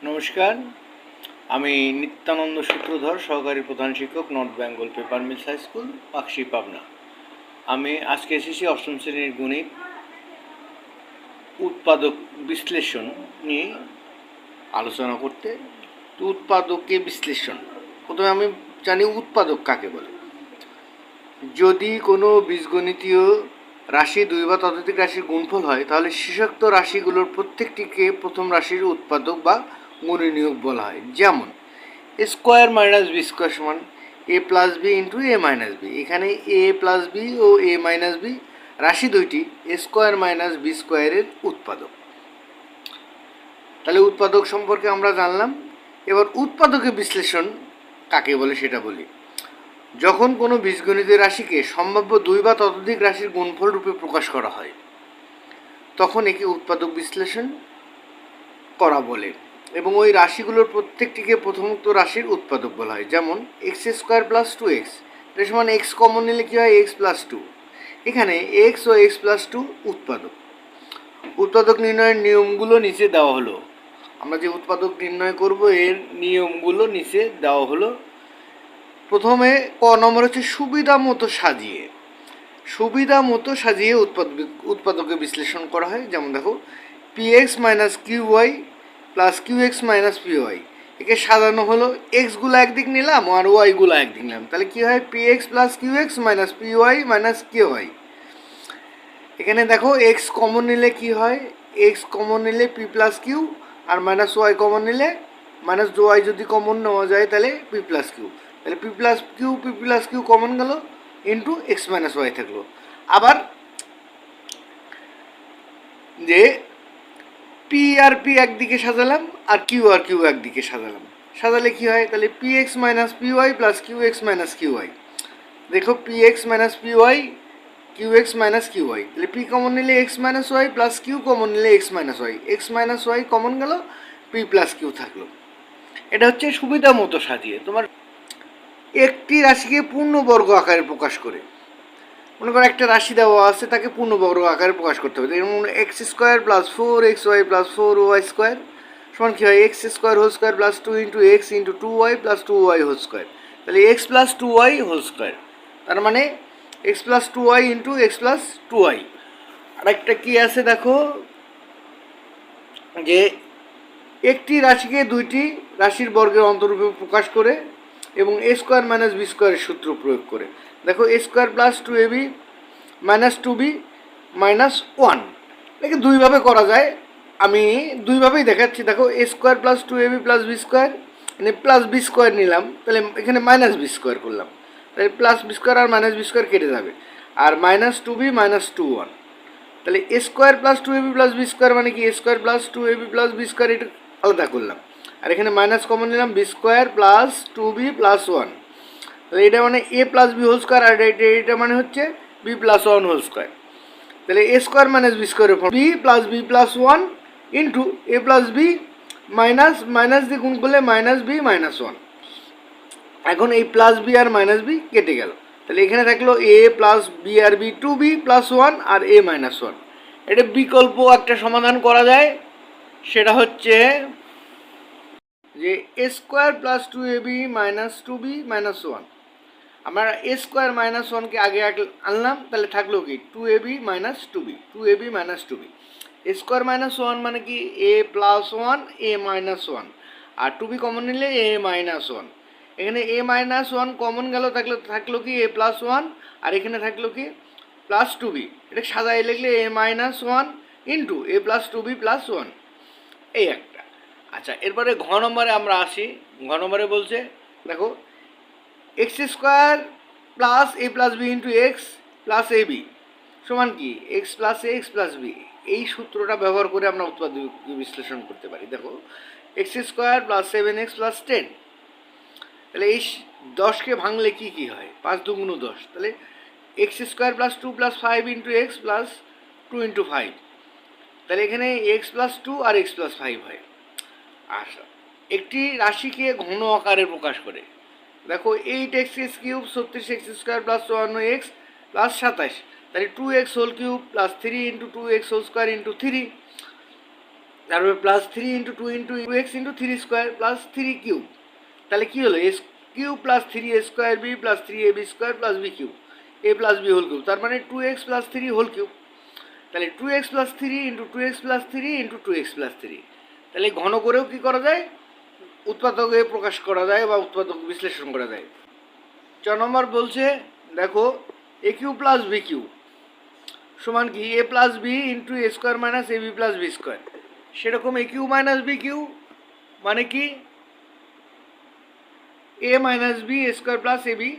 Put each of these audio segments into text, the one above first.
নমস্কার, আমি নিত্যানন্দ সূত্রধর, সহকারী প্রধান শিক্ষক, north Bengal paper mills high school, Pakshi, Pabna. আমি আজকে এসেছি অষ্টম শ্রেণীর গণিত উৎপাদক বিশ্লেষণ নিয়ে আলোচনা করতে। উৎপাদকে বিশ্লেষণ, প্রথমে আমি জানি উৎপাদক কাকে বলে। যদি কোনো বীজগণিতীয় রাশি দুই বা ততোধিক রাশির গুণফল হয়, তাহলে শেষোক্ত রাশিগুলোর প্রত্যেকটিকে প্রথম রাশির উৎপাদক বা গুণনীয়ক বলা হয়। যেমন এ স্কোয়ার মাইনাস বি স্কোয়ার সমান এ plus b into A minus B. এখানে এ প্লাস বি ও এ মাইনাস বি রাশি দুইটি এ স্কোয়ার মাইনাস বি স্কোয়ারের উৎপাদক। তাহলে উৎপাদক সম্পর্কে আমরা জানলাম। এবার উৎপাদকের বিশ্লেষণ কাকে বলে সেটা বলি। যখন কোনো বীজগণিতের রাশিকে সম্ভাব্য দুই বা ততোধিক রাশির গুণফল রূপে প্রকাশ করা হয়, তখন একে উৎপাদক বিশ্লেষণ করা বলে, এবং ওই রাশিগুলোর প্রত্যেকটিকে প্রথমোক্ত রাশির উৎপাদক বলা হয়। যেমন x square plus two x, এর সমান এক্স কমন নিলে কী হয়, এক্স প্লাস টু। এখানে এক্স ও এক্স প্লাস টু উৎপাদক। উৎপাদক নির্ণয়ের নিয়মগুলো নিচে দেওয়া হলো। আমরা যে উৎপাদক নির্ণয় করব এর নিয়মগুলো নিচে দেওয়া হলো। প্রথমে ক নম্বর হচ্ছে সুবিধা মতো সাজিয়ে উৎপাদকে বিশ্লেষণ করা হয়। যেমন দেখো, p x minus q y plus q x minus p y, একে সাজানো হলো। এক্সগুলো একদিক নিলাম আর ওয়াইগুলো একদিক নিলাম, তাহলে কী হয়, p x plus q x minus p y minus q y. এখানে দেখো এক্স কমন নিলে কি হয়, এক্স কমন নিলে পি প্লাস কিউ, আর মাইনাস ওয়াই কমন নিলে মাইনাস ওয়াই যদি কমন নেওয়া যায় তাহলে পি প্লাস কিউ। তাহলে পি প্লাস কিউ কমন গেল, ইন্টু এক্স মাইনাস ওয়াই থাকলো। আবার যে পি আর পি একদিকে সাজালাম আর কিউ একদিকে সাজালে কি হয়, তাহলে p x minus p y plus q x minus q y. দেখো p x minus p y, q x minus q y, তাহলে পি কমন নিলে x minus y plus q common নিলে এক্স মাইনাস ওয়াই কমন গেল, p plus q থাকলো। এটা হচ্ছে সুবিধা মতো সাজিয়ে। তোমার একটি রাশিকে পূর্ণবর্গ আকারে প্রকাশ করে, মনে করো একটা রাশি দেওয়া আছে, তাকে পূর্ণবর্গ আকারে প্রকাশ করতে হবে। যেমন x square plus four x y plus four y square সমান কী হয়, x square whole square plus two into x into two y plus two y whole square. তাহলে x plus two y whole square, তার মানে x plus two y into x plus two y. আর একটা কী আছে দেখো, যে একটি রাশিকে দুইটি রাশির বর্গের অন্তরূপে প্রকাশ করে এবং এ স্কোয়ার মাইনাস বি স্কোয়ারের সূত্র প্রয়োগ করে। দেখো a square plus two a b minus two b minus one, এটাকে দুইভাবে করা যায়। আমি দুইভাবেই দেখাচ্ছি। দেখো a square plus two a b plus b square, মানে প্লাস বি স্কোয়ার নিলাম, তাহলে এখানে মাইনাস বি স্কোয়ার করলাম, তাহলে প্লাস বি স্কোয়ার আর মাইনাস বি স্কোয়ার কেটে যাবে, আর minus two b minus two one. তাহলে এ square plus two a b plus b square মানে কি, a square plus two a b plus b square, এটা আলাদা করলাম, আর এখানে মাইনাস কমন নিলাম, b square plus two b plus one. তাহলে এটা মানে a plus b whole square, আর এটা মানে হচ্ছে b plus one whole square. তাহলে এ স্কোয়ার মাইনাস বি স্কোয়ারের form b plus one into a plus b minus দিয়ে গুণ করলে মাইনাস বি মাইনাস ওয়ান। এখন এই প্লাস বি আর মাইনাস বি কেটে গেল, তাহলে এখানে থাকলো এ প্লাস বি আর b, two b plus one আর এ মাইনাস ওয়ান। এটা বিকল্প একটা সমাধান করা যায়, সেটা হচ্ছে যে a square plus two a b minus two b minus one. আমরা এ স্কোয়ার মাইনাস ওয়ানকে আগে আনলাম, তাহলে থাকলো কি two a b minus two B, A square minus one মানে কি এ প্লাস ওয়ান এ মাইনাস ওয়ান, আর টু বি কমন নিলে এ মাইনাস ওয়ান। এখানে এ মাইনাস ওয়ান কমন গেল, থাকলো কি এ প্লাস ওয়ান, আর এখানে থাকলো কি প্লাস টু বি। এটা সাজাই লিখলে a minus one into a plus two b plus one, এই একটা। আচ্ছা, এরপরে ঘ নম্বরে আমরা আসি। ঘ নম্বরে বলছে দেখো x square plus a plus b into x plus a b সমান কি x plus a x plus b. এই সূত্রটা ব্যবহার করে আমরা উৎপাদক বিশ্লেষণ করতে পারি। দেখো x square plus seven x plus ten, তাহলে এই 10কে ভাঙলে কি কি হয়, 5 দুগুণ 10, তাহলে x square plus two plus five into x plus two into five, তাহলে এখানে এক্স প্লাস টু আর এক্স প্লাস ফাইভ হয়। আচ্ছা, একটি রাশিকে ঘন আকারে প্রকাশ করে। দেখো eight x cube 36 x square plus 54 x plus 27, তাহলে two x whole cube plus three into two x whole square into three. তারপরে plus three into two x into three square plus three cube. তাহলে কী হলো, s cube plus three a square b plus three a b square plus b cube, a plus b whole cube, তার মানে two x plus three whole cube. তাহলে two x plus three into two x plus three into two x plus three. তাহলে ঘন করেও কী করা যায়, উৎপাদকে প্রকাশ করা যায় বা উৎপাদক বিশ্লেষণ করা যায়। 4 নম্বর বলছে দেখো এ কিউ প্লাস বি কিউ সমান কি এ প্লাস বি ইন্টু এ স্কোয়ার মাইনাস এ বি প্লাস বি স্কোয়ার। সেরকম এ কিউ মাইনাস বি কিউ মানে কি এ minus B A square plus a b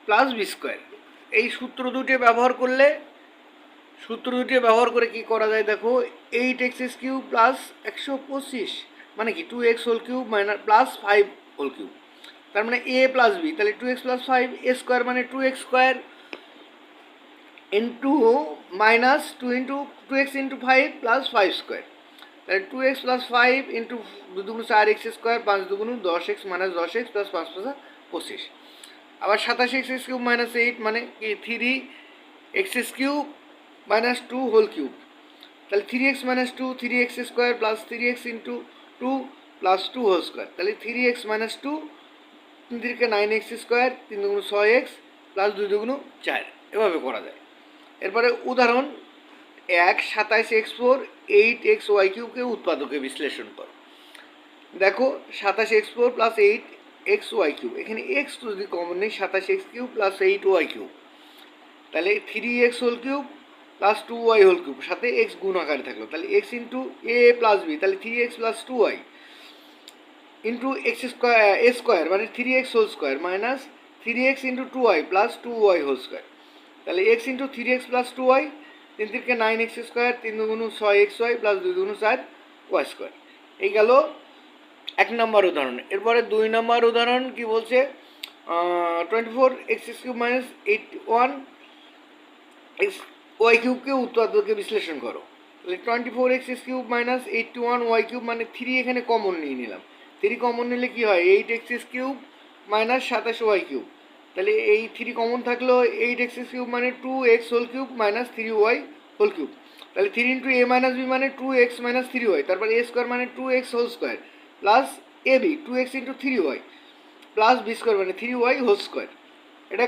plus b square. এই সূত্র দুটি ব্যবহার করে কি করা যায় দেখো, 8x কিউব প্লাস 125 মানে কি 2x whole cube minus plus 5 whole cube. তার মানে এ প্লাস বি, তাহলে 2x প্লাস 5 এ স্কোয়ার মানে 2x square into minus 2x into 5 plus 5 square. তাহলে 2x প্লাস 5 ইন্টু 2 দুগুণ 4x স্কোয়ার 5 দুগুণ 10x minus 10x plus 5 plus 25। আবার 27x cube minus 8 মানে কি 3x cube minus 2 whole cube. তাহলে 3x minus 2 3x square plus 3x into 2 plus 2 whole square. তাহলে 3x minus 2 3 থেকে 9x square 3 দুগুণ 6x plus 2 দুগুণ 4, এভাবে করা যায়। এরপরে উদাহরণ 1 27x4 8xy কিউবকে উৎপাদকে বিশ্লেষণ করো। দেখো 27x4 প্লাস 8xy কিউব, এখানে x তো যদি কমন নেই 27x cube plus 8y cube, তাহলে 3x whole cube plus 2y whole cube, সাথে x গুণ আকারে থাকলো, তাহলে x into a plus b, তাহলে 3x plus 2y into x square a square মানে 3x whole square minus 3x into 2y plus 2y whole square. তাহলে x into 3x plus 2y 3 থেকে 9x square 3 দুগুণ 6xy plus 2 দুগুণ 4y square. এই গেল 1 নম্বর উদাহরণ। এরপরে 2 নম্বর উদাহরণ কি বলছে, 24x কিউব মাইনাস 81y কিউবকে উৎপাদকে বিশ্লেষণ করো। তাহলে 24x cube minus 81y cube মানে 3 এখানে কমন নিয়ে নিলাম, 3 কমন নিলে কি হয় 8x cube minus 27y cube. তাহলে এই 3 কমন থাকলো 8x কিউব মানে 2x whole cube minus 3y whole cube. তাহলে 3 ইন্টু এ মাইনাস বি মানে 2x মাইনাস 3y, তারপর এ স্কোয়ার মানে 2x whole square plus a b 2x into 3y plus b square মানে 3y whole square. এটা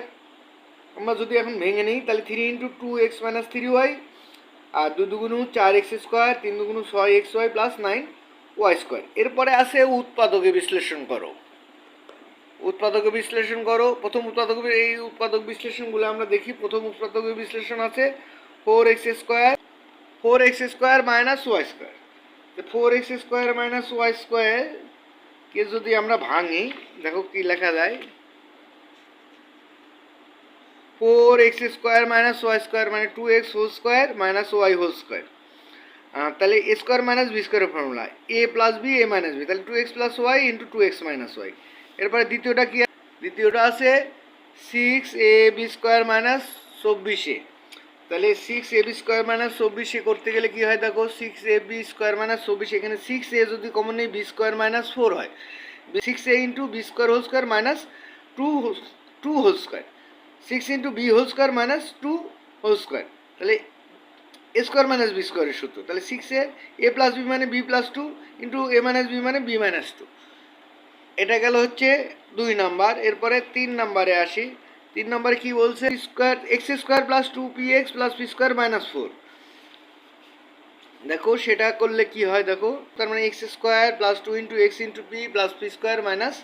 আমরা যদি এখন ভেঙে নিই তাহলে 3 ইন্টু 2x মাইনাস 3y আর 2 দুগুণ 4x স্কোয়ার 3 দুগুণ 6xy প্লাস 9y স্কোয়ার। এরপরে আসে উৎপাদকে বিশ্লেষণ করো। প্রথম উৎপাদক বিশ্লেষণগুলো আমরা দেখি। প্রথম উৎপাদক বিশ্লেষণ আছে 4x square minus y square. 4x square minus y square কে যদি আমরা ভাঙি দেখো কি লেখা যায়, 4x square minus y square মানে 2x whole square minus y whole square. তাহলে এ স্কোয়ার মাইনাস বি স্কোয়ারের formula a plus b a minus b, তাহলে 2x plus y into 2x minus y. এরপরে দ্বিতীয়টা আছে 6ab স্কোয়ার মাইনাস 24a। তাহলে 6ab square minus 24a করতে গেলে কি হয় দেখো, 6ab স্কোয়ার মাইনাস 24, এখানে 6a যদি কমন নেই বি স্কোয়ার মাইনাস 4 হয়, 6a into B square whole square minus 2 whole square, 6 into B whole square minus 2 whole square. তাহলে এ স্কোয়ার মাইনাস বি স্কোয়ারের সূত্র, তাহলে 6a প্লাস বি মানে B plus 2 into A minus B মানে B minus 2। এটা গেল হচ্ছে 2 নাম্বার। এরপরে 3 নাম্বারে আসি। 3 নাম্বারে কি বলছে, x square plus 2px plus p square minus 4। দেখো সেটা করলে কি হয় দেখো, তার মানে x square plus 2 into x into p plus p square minus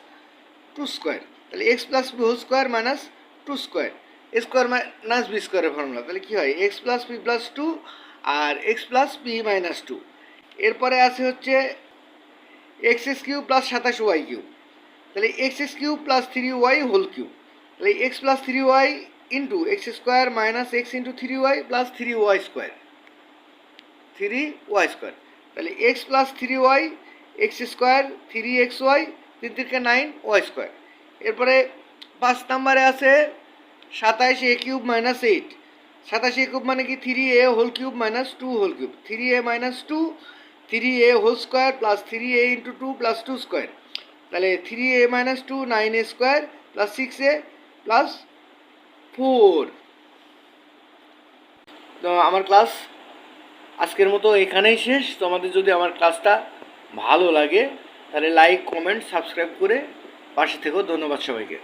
2 square. তাহলে x plus p whole square minus 2 square, a square minus B স্কোয়ারের ফর্মুলা। তাহলে কি হয় এক্স প্লাস পি প্লাস 2 আর এক্স প্লাস পি মাইনাস 2। এরপরে আছে হচ্ছে x cube plus 27y cube. তাহলে x cube plus 3y whole cube, তাহলে x plus 3y into x square minus x into 3y plus 3y square, তাহলে x plus 3y x square 3xy 3 থেকে 9y square. এরপরে 5 নাম্বারে আছে 27a cube minus 8। 27a cube মানে কি 3a whole cube minus 2 whole cube, 3a minus 2 3a whole square plus 3a into 2 plus 2 square. তাহলে 3a minus 2 9a square plus 6a plus 4। তো আমার class আজকের মতো এখানেই শেষ। তোমাদের যদি আমার ক্লাসটা ভালো লাগে তাহলে লাইক, কমেন্ট, সাবস্ক্রাইব করে পাশে থেকেও। ধন্যবাদ সবাইকে।